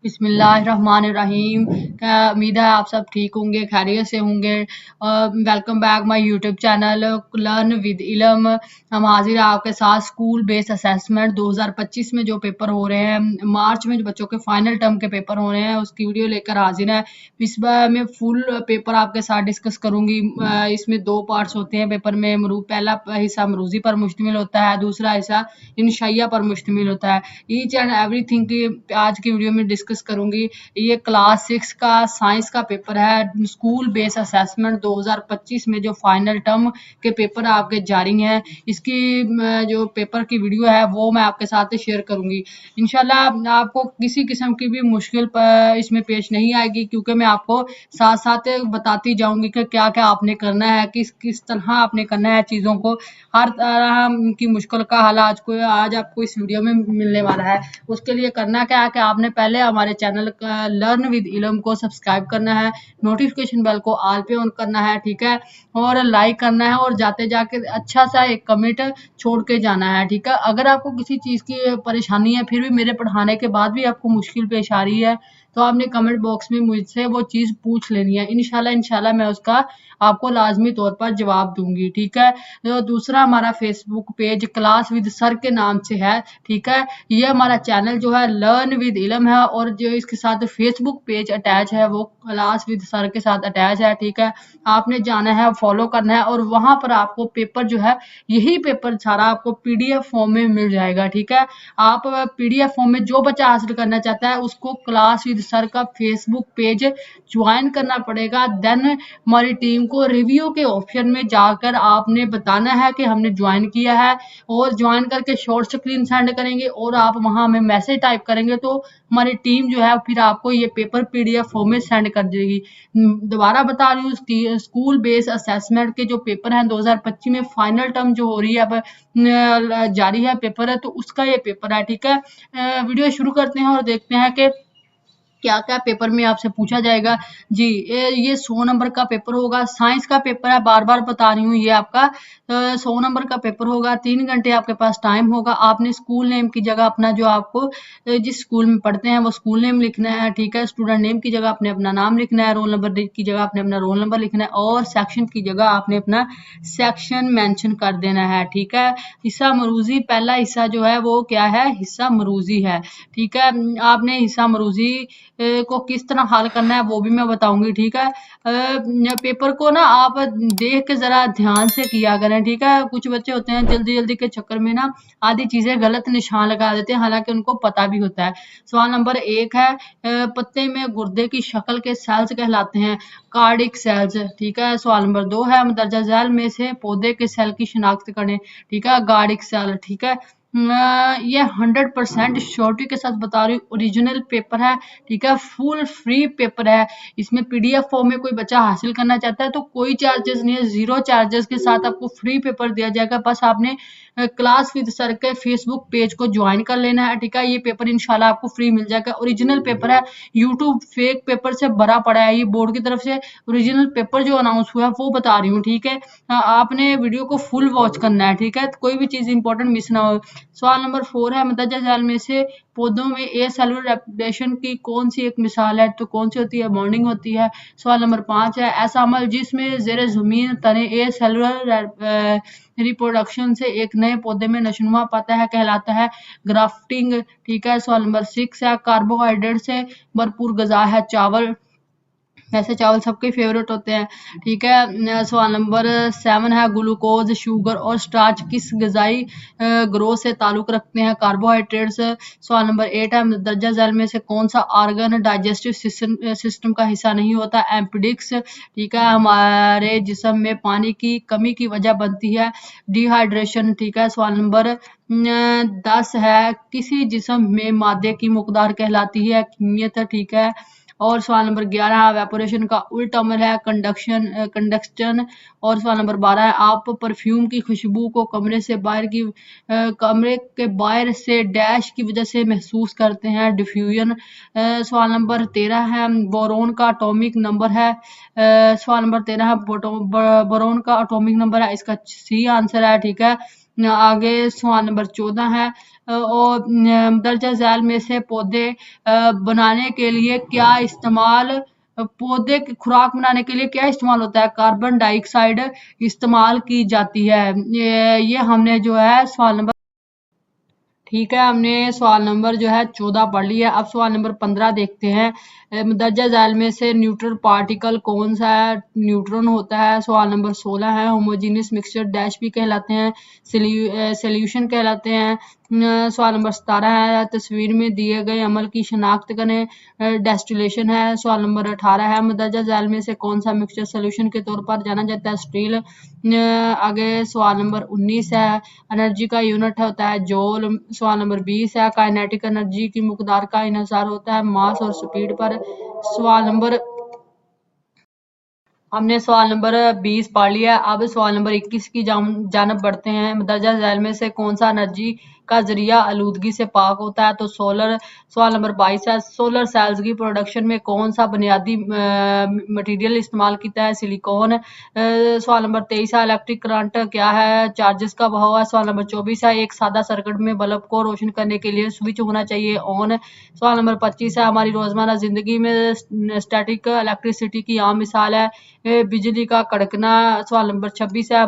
बिस्मिल्लाहिर्रहमानिर्रहीम। क्या उम्मीद है आप सब ठीक होंगे, खैरियत से होंगे। Welcome back my YouTube channel learn with इल्म। हम हाजिर हैं आपके साथ स्कूल बेस्ड असेसमेंट 2025 में जो पेपर हो रहे हैं, मार्च में जो बच्चों के फाइनल टर्म के पेपर हो रहे हैं उसकी वीडियो लेकर हाजिर है। इस बार मैं फुल पेपर आपके साथ डिस्कस करूंगी। इसमें दो पार्ट्स होते हैं पेपर में। पहला हिस्सा मरूजी पर मुश्तमिल होता है, दूसरा हिस्सा इंशाइया पर मुश्तमिल होता है। ईच एंड एवरीथिंग की आज की वीडियो में डिस्कस करूंगी। ये क्लास 6 का साइंस का पेपर है, स्कूल बेस असेसमेंट 2025 में जो फाइनल टर्म के पेपर आपके जारी हैं, इसकी जो पेपर की वीडियो है वो मैं आपके साथ शेयर करूंगी। इंशाल्लाह आपको किसी किस्म की भी मुश्किल इसमें पेश नहीं आएगी, क्योंकि मैं आपको साथ साथ बताती जाऊंगी कि क्या क्या आपने करना है, किस किस तरह आपने करना है चीज़ों को। हर तरह की मुश्किल का हल आज आपको इस वीडियो में मिलने वाला है। उसके लिए करना क्या है कि आपने पहले हमारे चैनल का लर्न विद इल्म को सब्सक्राइब करना है, नोटिफिकेशन बेल को ऑल पे ऑन करना है, ठीक है, और लाइक करना है, और जाते जाके अच्छा सा एक कमेंट छोड़ के जाना है, ठीक है। अगर आपको किसी चीज़ की परेशानी है, फिर भी मेरे पढ़ाने के बाद भी आपको मुश्किल पेश आ रही है, तो आपने कमेंट बॉक्स में मुझसे वो चीज़ पूछ लेनी है। इंशाल्लाह मैं उसका आपको लाजमी तौर पर जवाब दूंगी, ठीक है। तो दूसरा हमारा Facebook page class with sir के नाम से है, ठीक है। ये हमारा चैनल जो है लर्न विद इल्म है, और जो इसके साथ फेसबुक पेज अटैच है वो क्लास विद सर के साथ अटैच है, ठीक है। आपने जाना है, फॉलो करना है, और वहां पर आपको पेपर जो है, यही पेपर सारा आपको पीडीएफ फॉर्म में मिल जाएगा, ठीक है। आप पीडीएफ फॉर्म में जो बच्चा हासिल करना चाहता है उसको क्लास विद सर का फेसबुक पेज ज्वाइन करना पड़ेगा। देन हमारी टीम को रिव्यू के ऑप्शन में जाकर आपने बताना है कि हमने ज्वाइन किया है, और ज्वाइन करके शॉर्ट स्क्रीन सेंड करेंगे, और आप वहां हमें मैसेज टाइप करेंगे तो हमारी टीम जो है फिर आपको ये पेपर पीडीएफ फॉर्म में सेंड कर देगी। दोबारा बता रही हूँ, स्कूल बेस असेसमेंट के जो पेपर हैं 2025 में फाइनल टर्म जो हो रही है अब जारी है पेपर है, तो उसका ये पेपर है, ठीक है। वीडियो शुरू करते हैं और देखते हैं कि क्या क्या पेपर में आपसे पूछा जाएगा। जी, ये 100 नंबर का पेपर होगा, साइंस का पेपर है, बार बार बता रही हूँ। ये आपका 100 नंबर का पेपर होगा, 3 घंटे आपके पास टाइम होगा। आपने स्कूल नेम की जगह अपना जो आपको जिस स्कूल में पढ़ते हैं वो स्कूल नेम लिखना है, ठीक है। स्टूडेंट नेम की जगह आपने अपना नाम लिखना है, रोल नंबर की जगह आपने अपना रोल नंबर लिखना है, और सेक्शन की जगह आपने अपना सेक्शन मेंशन कर देना है, ठीक है। हिस्सा मरूजी, पहला हिस्सा जो है वो क्या है, हिस्सा मरूजी है, ठीक है। आपने हिस्सा मरूजी को किस तरह हल करना है वो भी मैं बताऊंगी, ठीक है। पेपर को ना आप देख के जरा ध्यान से किया करें, ठीक है। कुछ बच्चे होते हैं जल्दी जल्दी के चक्कर में ना आधी चीजें गलत निशान लगा देते हैं, हालांकि उनको पता भी होता है। सवाल नंबर 1 है, पत्ते में गुर्दे की शक्ल के सेल्स कहलाते हैं कार्डिक सेल्स, ठीक है। सवाल नंबर 2 है, मंदरजा झैल में से पौधे के सेल की शिनाख्त करें, ठीक है, गार्डिक सेल, ठीक है। ये 100% श्योरिटी के साथ बता रही हूँ, ओरिजिनल पेपर है, ठीक है, फुल फ्री पेपर है। इसमें पीडीएफ फॉर्म में कोई बच्चा हासिल करना चाहता है तो कोई चार्जेस नहीं है, 0 चार्जेस के साथ आपको फ्री पेपर दिया जाएगा। बस आपने क्लास विद सर के फेसबुक पेज को ज्वाइन कर लेना है, ठीक है। ये पेपर इंशाल्लाह आपको फ्री मिल जाएगा, ओरिजिनल पेपर है। यूट्यूब फेक पेपर से भरा पड़ा है, ये बोर्ड की तरफ से ओरिजिनल पेपर जो अनाउंस हुआ है वो बता रही हूँ, ठीक है। आपने वीडियो को फुल वॉच करना है, ठीक है, कोई भी चीज इंपॉर्टेंट मिस ना हो। सवाल नंबर 4 है, मंदरजा झैल में से पौधों में ए सेलुलर रेप्लिकेशन की कौन सी एक मिसाल है, तो कौन सी होती है, बॉन्डिंग होती है। सवाल नंबर 5 है, ऐसा अमल जिसमें जेर जमीन तने ए सेलुलर रिप्रोडक्शन से एक नए पौधे में नशनुमा पाता है कहलाता है ग्राफ्टिंग, ठीक है। सवाल नंबर 6 है, कार्बोहाइड्रेट से भरपूर गजा है चावल, वैसे चावल सबके फेवरेट होते हैं, ठीक है। सवाल नंबर 7 है, ग्लूकोज, शुगर और स्टार्च किस गजाई ग्रोथ से ताल्लुक रखते हैं, कार्बोहाइड्रेट्स। सवाल नंबर 8 है, दर्जा झैल में से कौन सा ऑर्गन डाइजेस्टिव सिस्टम का हिस्सा नहीं होता, एम्पिडिक्स, ठीक है। हमारे जिस्म में पानी की कमी की वजह बनती है डिहाइड्रेशन, ठीक है। सवाल नंबर 10 है, किसी जिस्म में मादे की मकदार कहलाती है किमियत, ठीक है। और सवाल नंबर 11 वेपोरेशन का उल्टा अमल है कंडक्शन। और सवाल नंबर 12 है, आप परफ्यूम की खुशबू को कमरे के बाहर से डैश की वजह से महसूस करते हैं, डिफ्यूजन। सवाल नंबर 13 है, बोरोन का एटॉमिक नंबर है। सवाल नंबर 13 है, बोरोन का एटॉमिक नंबर है, इसका सी आंसर है, ठीक है। आगे सवाल नंबर 14 है और दर्जा झैल में से पौधे बनाने के लिए क्या इस्तेमाल पौधे की खुराक बनाने के लिए क्या इस्तेमाल होता है? कार्बन डाइऑक्साइड इस्तेमाल की जाती है। ये हमने जो है सवाल नंबर ठीक है, हमने सवाल नंबर जो है 14 पढ़ लिया। अब सवाल नंबर 15 देखते हैं। दर्जा झैल में से न्यूट्रल पार्टिकल कौन सा है? न्यूट्रॉन होता है। सवाल नंबर 16 है। होमोजीनियस मिक्सचर डैश भी कहलाते हैं, सॉल्यूशन कहलाते हैं। सवाल नंबर 17 है। तस्वीर में दिए गए अमल की शनाख्त करें, डेस्टिलेशन है। सवाल नंबर 18 है। मदरजा झैल में से कौन सा मिक्सचर सोल्यूशन के तौर पर जाना जाता है? स्टील। आगे सवाल नंबर 19 है। एनर्जी का यूनिट होता है जूल। सवाल नंबर 20 है। काइनेटिक एनर्जी की मकदार का इन्हिसार होता है मास और स्पीड पर। सवाल नंबर हमने सवाल नंबर 20 पढ़ लिया। अब सवाल नंबर 21 की जानब बढ़ते हैं। मदरजा झैल में से कौन सा एनर्जी का जरिया आलूदगी से पाक होता है? तो सोलर। सवाल नंबर 22 है। सोलर सेल्स की प्रोडक्शन में कौन सा बुनियादी मटेरियल इस्तेमाल किया है? सिलिकॉन। सवाल नंबर 23 है। इलेक्ट्रिक करंट क्या है? चार्जेस का बहाव है। सवाल नंबर 24 है। एक सादा सर्किट में बल्ब को रोशन करने के लिए स्विच होना चाहिए ऑन। सवाल नंबर 25 है। हमारी रोजमर्रा जिंदगी में स्टैटिक इलेक्ट्रिसिटी की आम मिसाल है बिजली का कड़कना। सवाल नंबर 26 है।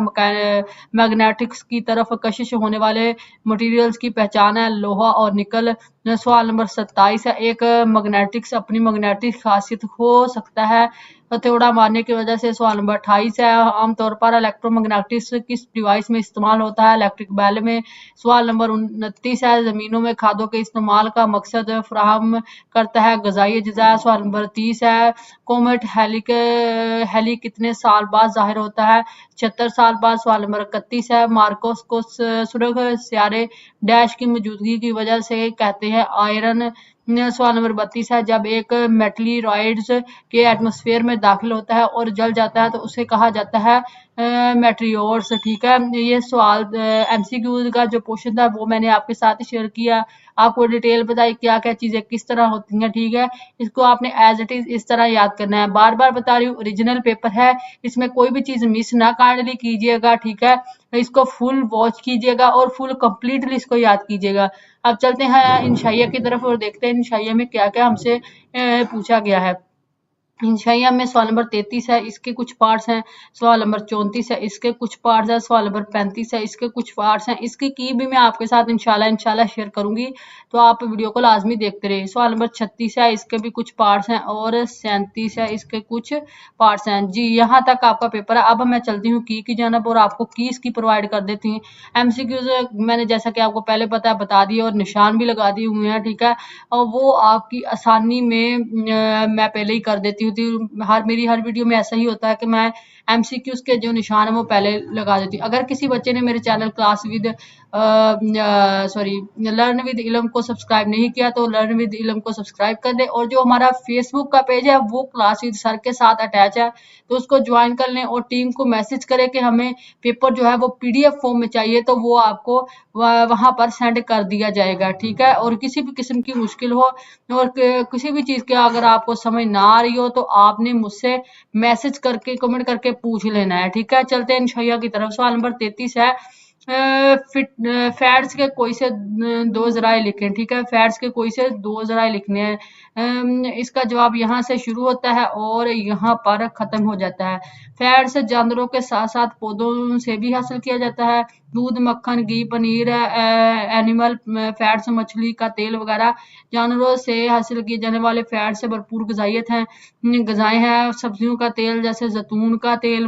मैग्नेटिक्स की तरफ कशिश होने वाले मटेरियल्स की पहचान है लोहा और निकल। सवाल नंबर 27 है। एक मैग्नेटिक्स अपनी मैग्नेटिक खासियत खो सकता है हथौड़ा मारने की वजह से। सवाल नंबर 28 है। आमतौर पर इलेक्ट्रोमैग्नेटिक्स किस डिवाइस में इस्तेमाल होता है? इलेक्ट्रिक बेल में। सवाल नंबर 29 है। जमीनों में खादों के इस्तेमाल का मकसद फराहम करता है गजाई अज्जा। सवाल नंबर 30 है। कोमेट हेली कितने साल बाद जाहिर होता है? 76 साल बाद। सवाल नंबर 31 है। मार्कोस को सुर्ख सियारे डैश की मौजूदगी की वजह से कहते हैं आयरन। सवाल नंबर 32 है। जब एक मेटलीरॉइड्स के एटमॉस्फेयर में दाखिल होता है और जल जाता है तो उसे कहा जाता है मेट्रियोर्स। ठीक है, ये सवाल एमसीक्यू का जो क्वेश्चन था वो मैंने आपके साथ ही शेयर किया। आपको डिटेल बताई क्या क्या चीजें किस तरह होती हैं। ठीक है, इसको आपने एज इट इज इस तरह याद करना है। बार बार बता रही हूँ, ओरिजिनल पेपर है, इसमें कोई भी चीज मिस ना काइंडली कीजिएगा। ठीक है, इसको फुल वॉच कीजिएगा और फुल कंप्लीटली इसको याद कीजिएगा। अब चलते हैं इंशाइया की तरफ और देखते हैं इंशाइया में क्या क्या हमसे पूछा गया है। इंशाइया में सवाल नंबर 33 है, इसके कुछ पार्ट्स हैं। सवाल नंबर 34 है, इसके कुछ पार्ट्स हैं। सवाल नंबर 35 है, इसके कुछ पार्ट्स हैं। इसकी की भी मैं आपके साथ इंशाल्लाह शेयर करूंगी, तो आप वीडियो को लाजमी देखते रहिए। सवाल नंबर 36 है, इसके भी कुछ पार्ट्स हैं और 37 है, इसके कुछ पार्ट्स हैं। जी, यहाँ तक आपका पेपर है। अब मैं चलती हूँ की जानब और आपको की इसकी प्रोवाइड कर देती हूँ। एमसीक्यूज मैंने जैसा कि आपको पहले पता है बता दिए और निशान भी लगा दिए हुए हैं। ठीक है, और वो आपकी आसानी में मैं पहले ही कर देती हूँ। मेरी हर वीडियो में ऐसा ही होता है कि मैं एमसीक्यूज के जो निशान है वो पहले लगा देती हूँ। अगर किसी बच्चे ने मेरे channel class with learn with इलम को सब्सक्राइब नहीं किया तो लर्न विद इलम को सब्सक्राइब कर दे, और जो हमारा फेसबुक का पेज है वो क्लास विद सर के साथ अटैच है, तो उसको ज्वाइन कर लें और टीम को मैसेज करें कि हमें पेपर जो है वो पीडीएफ फॉर्म में चाहिए, तो वो आपको वहां पर सेंड कर दिया जाएगा। ठीक है, और किसी भी किस्म की मुश्किल हो और किसी भी चीज के अगर आपको समझ ना आ रही हो तो आपने मुझसे मैसेज करके कमेंट करके पूछ लेना है। ठीक है, चलते हैं इंशाइया की तरफ। सवाल नंबर 33 है। फैट्स के कोई से दो जराए लिखें। ठीक है, फैट्स के कोई से दो जराए लिखने हैं। इसका जवाब यहाँ से शुरू होता है और यहाँ पर खत्म हो जाता है। फैट्स जानवरों के साथ साथ पौधों से भी हासिल किया जाता है। दूध, मक्खन, घी, पनीर, एनिमल फैट्स, मछली का तेल वगैरह जानवरों से हासिल किए जाने वाले फैट से भरपूर गजाइत हैं, गजाएं हैं। सब्जियों का तेल जैसे जैतून का तेल,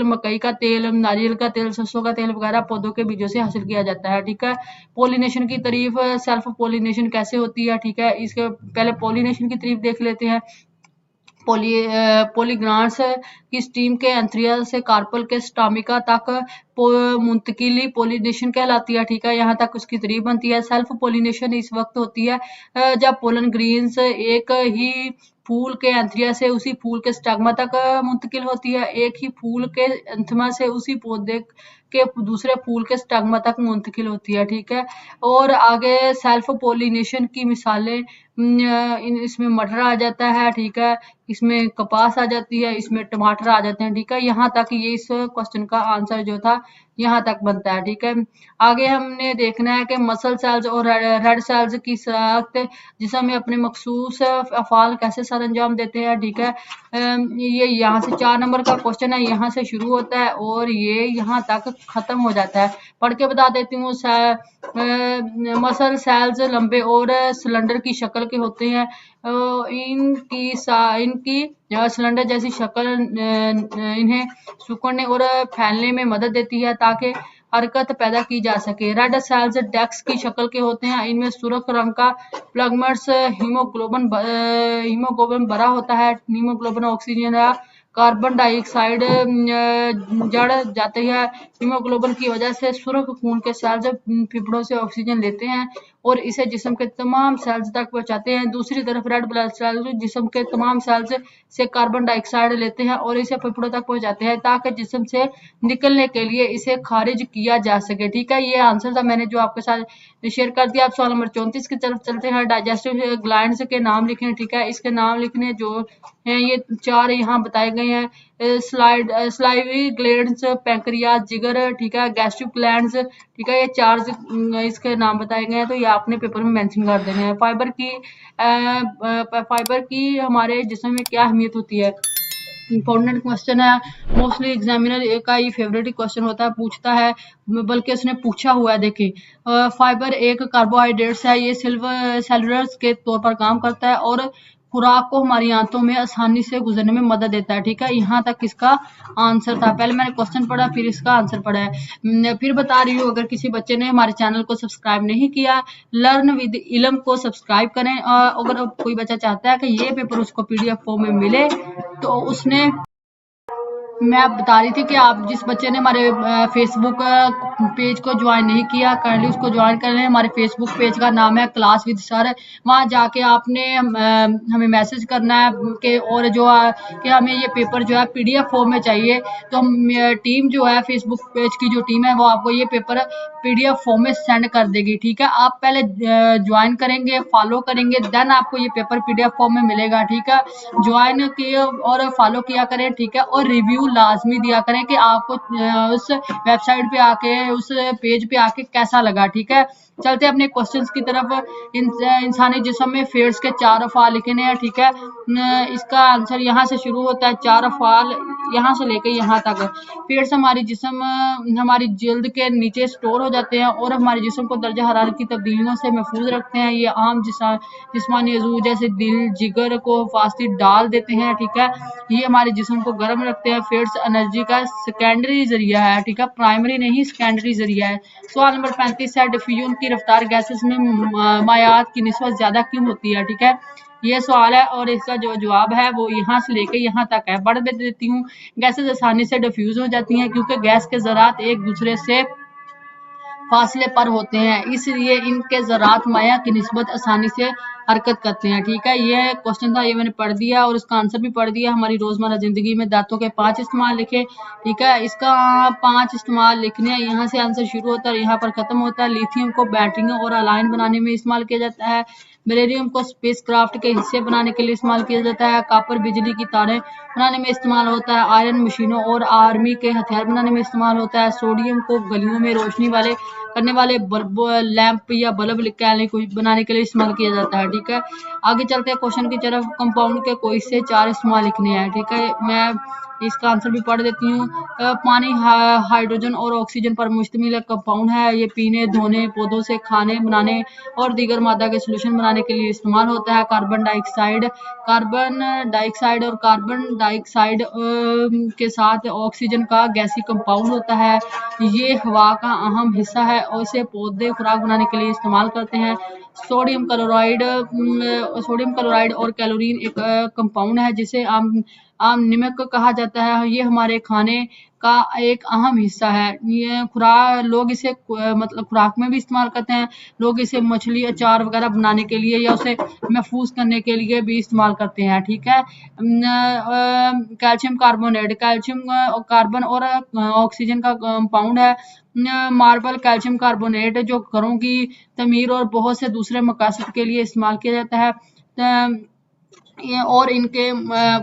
मकई का तेल, नारियल का तेल, सरसों का तेल वगैरह पौधों के बीजों से हासिल किया जाता है। ठीक है, पोलिनेशन की तारीफ, सेल्फ पोलिनेशन कैसे होती है? ठीक है, इसके पहले पोलिनेशन की तारीफ देख लेते हैं। पोलीग्रांट्स की स्टीम के एंथ्रिया से कार्पल के स्टामिका तक मुंतकिली पोलिनेशन कहलाती है। ठीक है, यहाँ तक उसकी तारीफ बनती है। सेल्फ पोलिनेशन इस वक्त होती है जब पोलन ग्रीन्स एक ही फूल के एंथ्रिया से उसी फूल के स्टैग्मा तक मुंतकिल होती है। एक ही फूल के एंथमा से उसी पौधे के दूसरे फूल के स्टग्मा तक मुंतकिल होती है, ठीक है। और आगे सेल्फ पोलिनेशन की मिसालें, इसमें मटर आ जाता है, ठीक है, इसमें कपास आ जाती है, इसमें टमाटर आ जाते हैं, ठीक है। यहाँ तक ये इस क्वेश्चन का आंसर जो था यहाँ तक बनता है, ठीक है। आगे हमने देखना है कि मसल सेल्स और रेड सेल्स की साख्त जिसम में अपने मखसूस अफ़ाल कैसे सर अंजाम देते हैं, ठीक है। ये यहाँ से 4 नंबर का क्वेश्चन है, यहाँ से शुरू होता है और ये यहाँ तक खत्म हो जाता है। पढ़ के बता देती हूँ। मसल सेल्स लंबे और सिलेंडर की शक्ल के होते हैं। इनकी सिलेंडर जैसी शक्ल इन्हें सिकुड़ने और फैलने में मदद देती है ताकि हरकत पैदा की जा सके। रेड सेल्स डेक्स की शक्ल के होते हैं। इनमें सुर्ख रंग का प्लाज्मास हीमोग्लोबिन भरा होता है। हीमोग्लोबिन ऑक्सीजन या कार्बन डाइऑक्साइड जड़ जाती है। हीमोग्लोबिन की वजह से सुर्ख खून के सेल्स फेफड़ों से ऑक्सीजन लेते हैं और इसे जिस्म के तमाम सेल्स तक पहुंचाते हैं। दूसरी तरफ रेड ब्लड सेल्स जिस्म के तमाम सेल्स से कार्बन डाइऑक्साइड लेते हैं और इसे फेफड़ों तक पहुंचाते हैं ताकि जिस्म से निकलने के लिए इसे खारिज किया जा सके, ठीक है। ये आंसर था मैंने जो आपके साथ शेयर कर दिया। आप सवाल नंबर 34 की तरफ चलते हैं। डाइजेस्टिव ग्लैंड्स के नाम लिखने, ठीक है। इसके नाम लिखने जो हैं ये 4 यहाँ बताए गए हैं। स्लाइवी ग्लैंड्स, पैंक्रियाज, जिगर, ठीक है, गैस्ट्रिक ग्लैंड्स, ठीक है। ये 4 इसके नाम बताए गए हैं तो ये आपने पेपर में मेंशन कर देने हैं। फाइबर की हमारे जिस्म में क्या अहमियत होती है? इंपॉर्टेंट क्वेश्चन है। मोस्टली एग्जामिनर का ये फेवरेट क्वेश्चन होता है, पूछता है, बल्कि उसने पूछा हुआ है। देखिए, फाइबर एक कार्बोहाइड्रेट्स है। ये सेलुलर्स के तौर पर काम करता है और खुराक को हमारी आंतों में आसानी से गुजरने में मदद देता है, ठीक है। यहाँ तक इसका आंसर था। पहले मैंने क्वेश्चन पढ़ा फिर इसका आंसर पढ़ा है। फिर बता रही हूँ, अगर किसी बच्चे ने हमारे चैनल को सब्सक्राइब नहीं किया, लर्न विद इलम को सब्सक्राइब करें। अगर कोई बच्चा चाहता है कि ये पेपर उसको PDF फॉर्म में मिले तो उसने, मैं बता रही थी कि आप जिस बच्चे ने हमारे फेसबुक पेज को ज्वाइन नहीं किया, काइंडली उसको ज्वाइन कर लें। हमारे फेसबुक पेज का नाम है क्लास विद सर। वहाँ जाके आपने हमें मैसेज करना है कि और जो कि हमें ये पेपर जो है PDF फॉर्म में चाहिए। तो हम टीम जो है फेसबुक पेज की जो टीम है वो आपको ये पेपर PDF फॉर्म में सेंड कर देगी, ठीक है। आप पहले ज्वाइन करेंगे, फॉलो करेंगे, देन आपको ये पेपर PDF फॉर्म में मिलेगा, ठीक है। ज्वाइन किए और फॉलो किया करें, ठीक है। और रिव्यू लाजमी दिया करें कि आपको उस वेबसाइट पे आके, उस पेज पे आके कैसा लगा, ठीक है। चलते अपने क्वेश्चंस की तरफ। इंसानी जिस्म में फेट्स के 4 अफ़ाल लिखने हैं, ठीक है। इसका आंसर यहाँ से शुरू होता है। 4 अफ़ाल यहाँ से लेके यहाँ तक। फेट्स हमारी जिस्म हमारी जल्द के नीचे स्टोर हो जाते हैं और हमारे जिस्म को दर्जा हरारत की तब्दीलियों से महफूज रखते हैं। ये आम जिस्मानी अज़ू जैसे दिल, जिगर को फास्ती डाल देते हैं, ठीक है। ये हमारे जिस्म को गर्म रखते हैं। फेट्स एनर्जी का सेकेंडरी जरिया है, ठीक है, प्राइमरी नहीं सेकेंडरी जरिया है। सवाल नंबर 35 है, डिफ्यूजन की रफ्तार गैसेस में मायात की निस्बत ज्यादा क्यों होती है, ठीक है। ये सवाल है और इसका जो जवाब है वो यहाँ से लेके यहाँ तक है। बढ़ देती हूँ। गैसेस आसानी से डिफ्यूज हो जाती हैं क्योंकि गैस के ज़रात एक दूसरे से फासले पर होते हैं, इसलिए इनके ज़रात माया की निस्बत आसानी से हरकत करते हैं, ठीक है। ये क्वेश्चन था, ये मैंने पढ़ दिया और इसका आंसर भी पढ़ दिया। हमारी रोज़मर्रा ज़िंदगी में दांतों के 5 इस्तेमाल लिखे, ठीक है। इसका 5 इस्तेमाल लिखने हैं। यहाँ से आंसर शुरू होता है और यहाँ पर ख़त्म होता है। लिथियम को बैटरियों और अलायन बनाने में इस्तेमाल किया जाता है। बेरिलियम को स्पेस क्राफ्ट के हिस्से बनाने के लिए इस्तेमाल किया जाता है। कॉपर बिजली की तारें बनाने में इस्तेमाल होता है। आयरन मशीनों और आर्मी के हथियार बनाने में इस्तेमाल होता है। सोडियम को गलियों में रोशनी वाले करने वाले लैंप या बल्ब बनाने के लिए इस्तेमाल किया जाता है, ठीक है। आगे चलते हैं क्वेश्चन की तरफ। कंपाउंड के कोई से 4 इस्तेमाल लिखने हैं, ठीक है। मैं इसका आंसर भी पढ़ देती हूँ। पानी हाइड्रोजन और ऑक्सीजन पर मुश्तमिल कंपाउंड है। ये पीने, धोने, पौधों से खाने बनाने और दीगर मादा के सोल्यूशन बनाने के लिए इस्तेमाल होता है। कार्बन डाइऑक्साइड और कार्बन डाइऑक्साइड के साथ ऑक्सीजन का गैसी कंपाउंड होता है। ये हवा का अहम हिस्सा है और इसे पौधे खुराक बनाने के लिए इस्तेमाल करते हैं। सोडियम क्लोराइड और कैलोरीन एक कंपाउंड है जिसे आम नमक कहा जाता है। ये हमारे खाने का एक अहम हिस्सा है। ये लोग इसे मतलब खुराक में भी इस्तेमाल करते हैं। लोग इसे मछली अचार वगैरह बनाने के लिए या उसे महफूज करने के लिए भी इस्तेमाल करते हैं। ठीक है। कैल्शियम कार्बोनेट, कैल्शियम कार्बन और ऑक्सीजन का कंपाउंड है। मार्बल कैल्शियम कार्बोनेट जो घरों की तमीर और बहुत से दूसरे मकासद के लिए इस्तेमाल किया जाता है। ये और इनके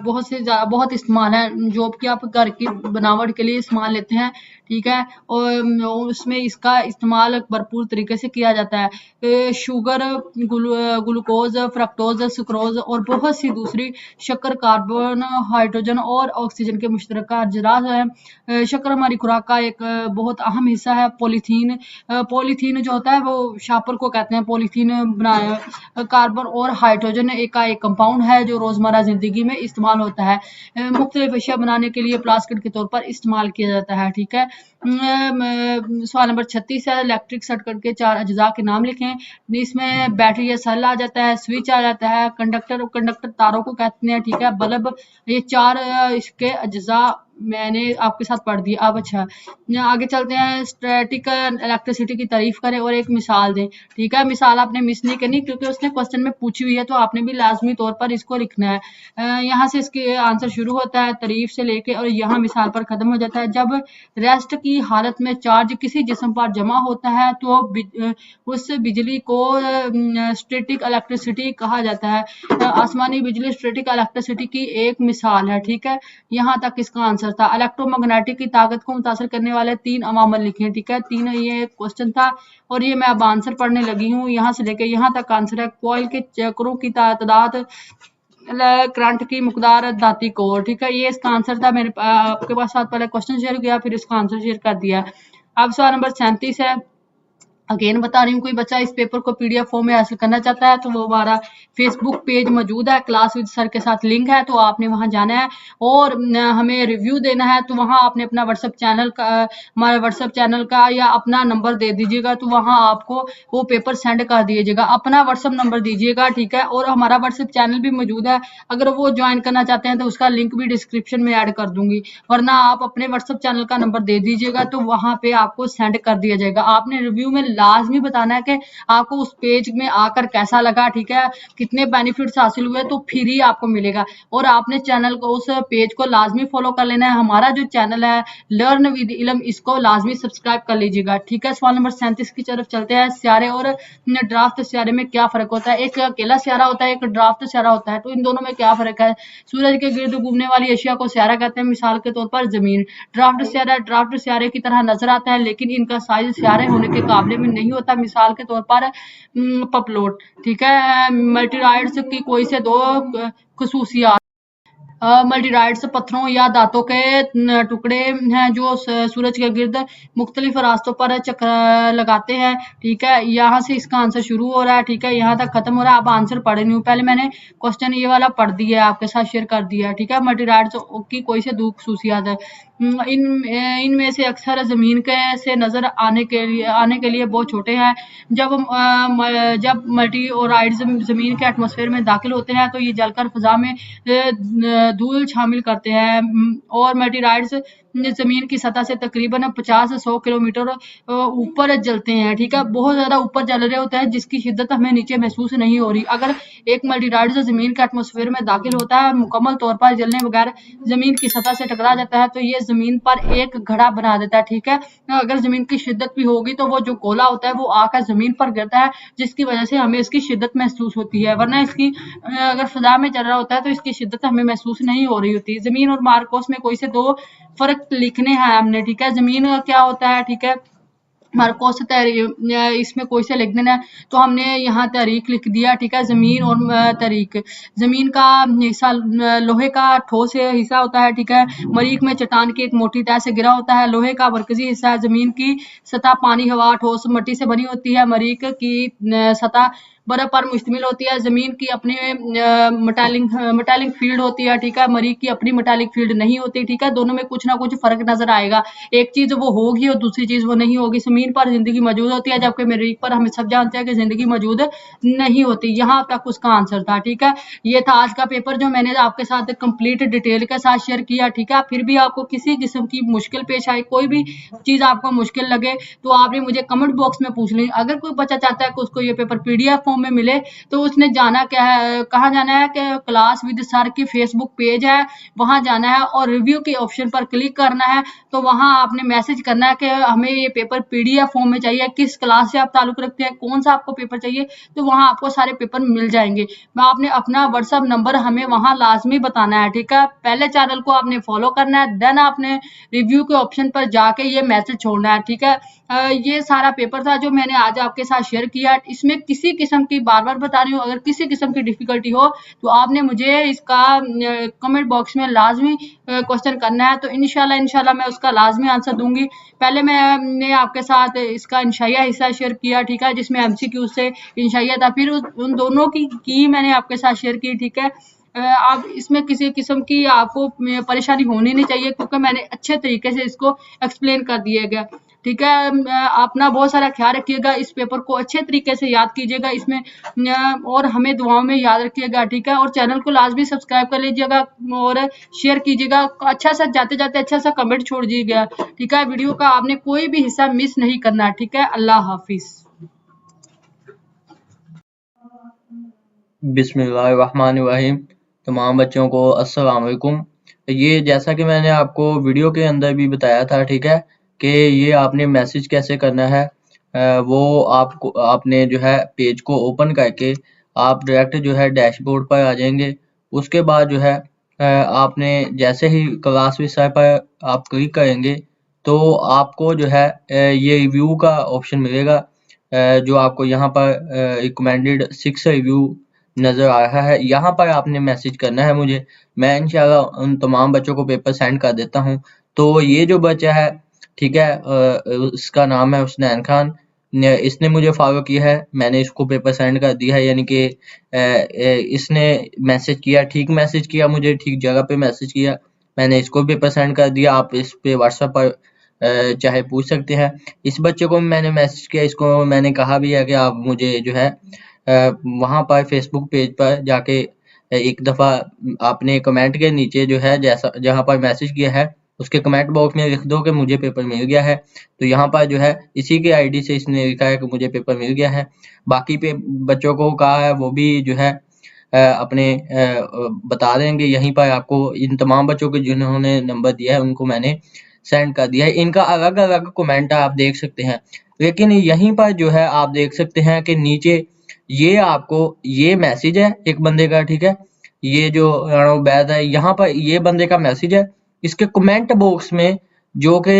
बहुत इस्तेमाल है जो कि आप घर की बनावट के लिए इस्तेमाल लेते हैं। ठीक है। और उसमें इसका इस्तेमाल भरपूर तरीके से किया जाता है। शुगर, ग्लूकोज, फ्रक्टोज, सुक्रोज और बहुत सी दूसरी शक्कर, कार्बन, हाइड्रोजन और ऑक्सीजन के मुश्तरक अजरात हैं। शक्कर हमारी खुराक का एक बहुत अहम हिस्सा है। पॉलीथीन, पॉलीथीन जो होता है वो शापर को कहते हैं। पॉलीथीन बनाया कार्बन और हाइड्रोजन का एक कंपाउंड है जो रोजमर्रा जिंदगी में इस्तेमाल होता है। मुख्तलिफ अशिया बनाने के लिए प्लास्टिक के तौर पर इस्तेमाल किया जाता है। ठीक है। सवाल नंबर 36 है, इलेक्ट्रिक सर्किट के 4 अज्जा के नाम लिखें। इसमें बैटरी या सेल आ जाता है, स्विच आ जाता है, कंडक्टर तारों को कहते हैं। ठीक है। बल्ब, ये 4 इसके अज्जा मैंने आपके साथ पढ़ दिया। अब अच्छा आगे चलते हैं। स्टैटिक इलेक्ट्रिसिटी की तारीफ करें और एक मिसाल दें। ठीक है। मिसाल आपने मिस नहीं करनी क्योंकि उसने क्वेश्चन में पूछी हुई है, तो आपने भी लाजमी तौर पर इसको लिखना है। यहाँ से इसके आंसर शुरू होता है तारीफ से लेके और यहाँ मिसाल पर खत्म हो जाता है। जब रेस्ट की हालत में चार्ज किसी जिस्म पर जमा होता है तो उस बिजली को स्टैटिक इलेक्ट्रिसिटी कहा जाता है। आसमानी बिजली स्टैटिक इलेक्ट्रिसिटी की एक मिसाल है। ठीक है। यहाँ तक इसका आंसर था। इलेक्ट्रोमैग्नेटिक की ताकत को मुतासर करने वाले 3 अवामल लिखे। ठीक है। 3 ये क्वेश्चन था और ये मैं अब आंसर पढ़ने लगी हूँ। यहाँ से लेके यहाँ तक आंसर है। कॉइल के चक्रों की तादाद, करंट की मकदार, धाती कोर। ठीक है। ये इसका आंसर था। मैंने आपके पास साथ पहले क्वेश्चन शेयर किया फिर इसका आंसर शेयर कर दिया। अब सवाल नंबर 37 है। अगेन बता रही हूँ, कोई बच्चा इस पेपर को पीडीएफ फॉर्म में हासिल करना चाहता है तो वो हमारा फेसबुक पेज मौजूद है, क्लास विद सर के साथ लिंक है, तो आपने वहां जाना है और हमें रिव्यू देना है। तो वहां आपने अपना व्हाट्सएप चैनल का, हमारे व्हाट्सएप चैनल का या अपना नंबर दे दीजिएगा, तो वहां आपको वो पेपर सेंड कर दीजिएगा। अपना व्हाट्सएप नंबर दीजिएगा। ठीक है। और हमारा व्हाट्सएप चैनल भी मौजूद है, अगर वो ज्वाइन करना चाहते हैं तो उसका लिंक भी डिस्क्रिप्शन में ऐड कर दूंगी, वरना आप अपने व्हाट्सएप चैनल का नंबर दे दीजिएगा तो वहां पे आपको सेंड कर दिया जाएगा। आपने रिव्यू में लाजमी बताना है कि आपको उस पेज में आकर कैसा लगा। ठीक है। कितने बेनिफिट्स हासिल हुए, तो फ्री आपको मिलेगा। और आपने चैनल को, उस पेज को लाजमी फॉलो कर लेना है। हमारा जो चैनल है लर्न विद इल्म, इसको लाजमी सब्सक्राइब कर लीजिएगा। ठीक है। सवाल नंबर 37 की तरफ चलते हैं। सियारे और ड्राफ्ट सियारे में क्या फर्क होता है? एक अकेला सियारा होता है, एक ड्राफ्ट सियारा होता है, तो इन दोनों में क्या फर्क है? सूरज के गिर्द घूमने वाली अशिया को सियारा कहते हैं। मिसाल के तौर पर जमीन। ड्राफ्ट सियारे की तरह नजर आता है लेकिन इनका साइज सियारे होने के काबिल में नहीं होता। मिसाल के तौर पर पपलोट। ठीक है। मल्टीराइड्स की कोई से 2 खसूसियात। मल्टीराइड्स पत्थरों या दांतों के टुकड़े हैं जो सूरज के गिर्द मुख्तलिफ रास्तों पर चक्कर लगाते हैं। ठीक है। यहाँ से इसका आंसर शुरू हो रहा है। ठीक है। यहाँ तक खत्म हो रहा है। अब आंसर पढ़ रही हूँ। पहले मैंने क्वेश्चन ये वाला पढ़ दिया है, आपके साथ शेयर कर दिया है। ठीक है। मल्टीराइड्स की कोई से 2 खसूसियात है। इनमें से अक्सर जमीन के से नजर आने के लिए बहुत छोटे हैं। जब मल्टीराइड्स जमीन के एटमॉस्फेयर में दाखिल होते हैं तो ये जलकर फिजा में धूल शामिल करते हैं और मल्टीराइड्स जमीन की सतह से तकरीबन 50 से 100 किलोमीटर ऊपर जलते हैं। ठीक है। बहुत ज्यादा ऊपर जल रहे होते हैं जिसकी शिद्दत हमें नीचे महसूस नहीं हो रही। अगर एक मल्टीराइड जमीन के एटमॉस्फेयर में दाखिल होता है, मुकम्मल तौर पर जलने बगैर जमीन की सतह से टकरा जाता है तो ये जमीन पर एक घड़ा बना देता है। ठीक है। अगर जमीन की शिद्दत भी होगी तो वो जो गोला होता है वो आकर जमीन पर गिरता है, जिसकी वजह से हमें इसकी शिद्दत महसूस होती है, वरना इसकी अगर फिजा में चल रहा होता है तो इसकी शिद्दत हमें महसूस नहीं हो रही होती। जमीन और मार्कोस में कोई से 2 फर्क लिखने हैं हमने। ठीक है। जमीन क्या होता है? ठीक है। मार्कोस इसमें कोई से लिख देना है, तो हमने यहाँ तारीख लिख दिया। ठीक है। जमीन और तारीख। जमीन का हिस्सा लोहे का ठोस हिस्सा होता है। ठीक है। मरीख में चट्टान की एक मोटी तह से गिरा होता है। लोहे का मरकजी हिस्सा है। जमीन की सतह पानी, हवा, ठोस मिट्टी से बनी होती है। मरीख की सतह बर्फ पर मुश्तमिल होती है। ज़मीन की अपनी मेटालिक फील्ड होती है, ठीक है, मरीख की अपनी मेटालिक फील्ड नहीं होती, ठीक है। दोनों में कुछ ना कुछ फ़र्क नज़र आएगा। एक चीज़ वो होगी और दूसरी चीज़ वो नहीं होगी। ज़मीन पर ज़िंदगी मौजूद होती है, जबकि मरीख पर हम सब जानते हैं कि ज़िंदगी मौजूद नहीं होती। यहाँ तक उसका आंसर था, ठीक है। ये था आज का पेपर जो मैंने आपके साथ कंप्लीट डिटेल के साथ शेयर किया, ठीक है। फिर भी आपको किसी किस्म की मुश्किल पेश आए, कोई भी चीज़ आपको मुश्किल लगे, तो आपने मुझे कमेंट बॉक्स में पूछ ली। अगर कोई बच्चा चाहता है कि उसको ये पेपर पीडीएफ फॉर्म में मिले, तो उसने जाना क्या है, कहाँ जाना है कि क्लास विद सर की फेसबुक पेज है, वहाँ जाना है और रिव्यू के ऑप्शन पर क्लिक करना है। तो वहाँ आपने मैसेज करना है कि हमें ये पेपर पीडीएफ फॉर्म में चाहिए, किस क्लास से आप ताल्लुक रखते हैं, कौन सा आपको पेपर चाहिए, तो वहाँ आपको सारे पेपर मिल जाएंगे। आपने अपना व्हाट्सएप नंबर हमें वहाँ लाजमी बताना है, ठीक है। पहले चैनल को आपने फॉलो करना है, देन आपने रिव्यू के ऑप्शन पर जाके ये मैसेज छोड़ना है, ठीक है। ये सारा पेपर था जो मैंने आज आपके साथ शेयर किया। इसमें किसी किस्म की, बार बार बता रही हूँ, अगर किसी किस्म की डिफिकल्टी हो तो आपने मुझे इसका कमेंट बॉक्स में लाजमी क्वेश्चन करना है, तो इंशाल्लाह मैं उसका लाजमी आंसर दूंगी। पहले मैंने आपके साथ इसका इंशाइया हिस्सा शेयर किया, ठीक है, जिसमें एमसीक्यू से इंशाइया था, फिर उन दोनों की मैंने आपके साथ शेयर की, ठीक है। आप इसमें किसी किस्म की आपको परेशानी होनी नहीं चाहिए, क्योंकि मैंने अच्छे तरीके से इसको एक्सप्लेन कर दिया गया, ठीक है। अपना बहुत सारा ख्याल रखिएगा, इस पेपर को अच्छे तरीके से याद कीजिएगा इसमें, और हमें दुआओं में याद रखिएगा, ठीक है। और चैनल को लाजमी सब्सक्राइब कर लीजिएगा और शेयर कीजिएगा। अच्छा सा जाते जाते अच्छा सा कमेंट छोड़ दीजिएगा, ठीक है। वीडियो का आपने कोई भी हिस्सा मिस नहीं करना, ठीक है। अल्लाह हाफिज। बिस्मिल्लाहिर्रहमानिर्रहीम। तमाम बच्चों को अस्सलाम वालेकुम। ये जैसा कि मैंने आपको वीडियो के अंदर भी बताया था, ठीक है, कि ये आपने मैसेज कैसे करना है। वो आपको आपने जो है पेज को ओपन करके आप डायरेक्ट जो है डैशबोर्ड पर आ जाएंगे। उसके बाद जो है आपने जैसे ही क्लास विषय पर आप क्लिक करेंगे तो आपको जो है ये रिव्यू का ऑप्शन मिलेगा, जो आपको यहाँ पर रिकमेंडेड 6 रिव्यू नज़र आ रहा है। यहाँ पर आपने मैसेज करना है मुझे, मैं इंशाल्लाह उन तमाम बच्चों को पेपर सेंड कर देता हूँ। तो ये जो बच्चा है, ठीक है, इसका नाम है हुसनैन खान, इसने मुझे फॉलो किया है, मैंने इसको पेपर सेंड कर दिया है, यानी कि इसने मैसेज किया, ठीक मैसेज किया, मुझे ठीक जगह पे मैसेज किया, मैंने इसको पेपर सेंड कर दिया। आप इस पे व्हाट्सएप पर चाहे पूछ सकते हैं। इस बच्चे को मैंने मैसेज किया, इसको मैंने कहा भी है कि आप मुझे जो है वहाँ पर फेसबुक पेज पर जाके एक दफ़ा आपने कमेंट के नीचे जो है जैसा जहाँ पर मैसेज किया है उसके कमेंट बॉक्स में लिख दो कि मुझे पेपर मिल गया है। तो यहाँ पर जो है इसी के आईडी से इसने लिखा है कि मुझे पेपर मिल गया है। बाकी पे बच्चों को कहा है वो भी जो है अपने बता देंगे यहीं पर आपको। इन तमाम बच्चों के जिन्होंने नंबर दिया है उनको मैंने सेंड कर दिया है। इनका अलग-अलग कमेंट आप देख सकते हैं। लेकिन यहीं पर जो है आप देख सकते हैं कि नीचे ये आपको ये मैसेज है एक बंदे का, ठीक है। ये जो राना उबैद है, यहाँ पर ये बंदे का मैसेज है। इसके कमेंट बॉक्स में जो कि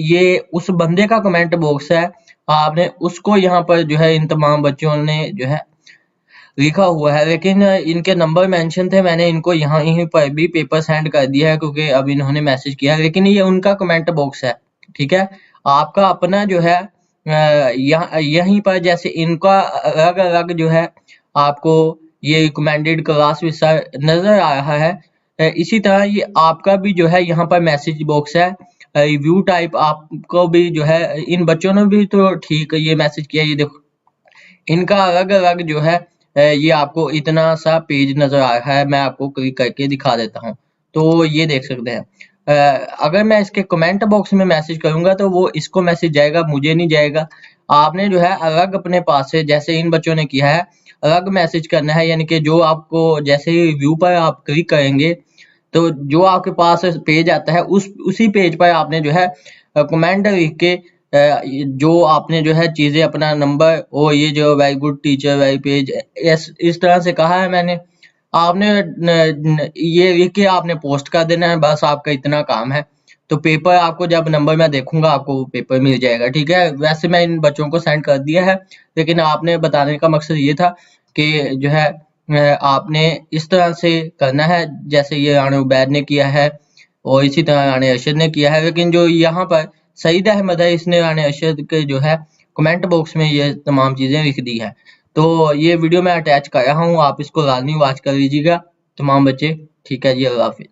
ये उस बंदे का कमेंट बॉक्स है, आपने उसको यहाँ पर जो है इन तमाम बच्चों ने जो है लिखा हुआ है, लेकिन इनके नंबर मेंशन थे, मैंने इनको यहाँ यहीं पर भी पेपर सेंड कर दिया है क्योंकि अब इन्होंने मैसेज किया है, लेकिन ये उनका कमेंट बॉक्स है, ठीक है। आपका अपना जो है यहीं पर जैसे इनका अलग-अलग जो है आपको ये रिकमेंडेड क्लास विषय नज़र आ रहा है, इसी तरह ये आपका भी जो है यहाँ पर मैसेज बॉक्स है। रिव्यू टाइप आपको भी जो है इन बच्चों ने भी तो ठीक ये मैसेज किया, ये देखो इनका अलग-अलग जो है ये आपको इतना सा पेज नज़र आ रहा है, मैं आपको क्लिक करके दिखा देता हूँ। तो ये देख सकते हैं। अगर मैं इसके कमेंट बॉक्स में मैसेज करूँगा तो वो इसको मैसेज जाएगा, मुझे नहीं जाएगा। आपने जो है अलग अपने पास से जैसे इन बच्चों ने किया है, अलग मैसेज करना है, यानी कि जो आपको जैसे ही रिव्यू पर आप क्लिक करेंगे तो जो आपके पास पेज आता है उसी पेज पर आपने जो है कमेंट लिख के जो आपने जो है चीज़ें अपना नंबर और ये जो very good teacher very page इस तरह से कहा है मैंने, आपने ये लिख के आपने पोस्ट कर देना है, बस आपका इतना काम है। तो पेपर आपको जब नंबर मैं देखूंगा आपको पेपर मिल जाएगा, ठीक है। वैसे मैं इन बच्चों को सेंड कर दिया है, लेकिन आपने बताने का मकसद ये था कि जो है आपने इस तरह से करना है जैसे ये राना उबैद ने किया है और इसी तरह राना अरशद ने किया है। लेकिन जो यहाँ पर सईद अहमद है, इसने राना अरशद के जो है कमेंट बॉक्स में ये तमाम चीज़ें लिख दी है। तो ये वीडियो मैं अटैच कर रहा हूँ, आप इसको लाजमी वॉच कर लीजिएगा तमाम बच्चे। ठीक है जी, अल्लाह हाफिज।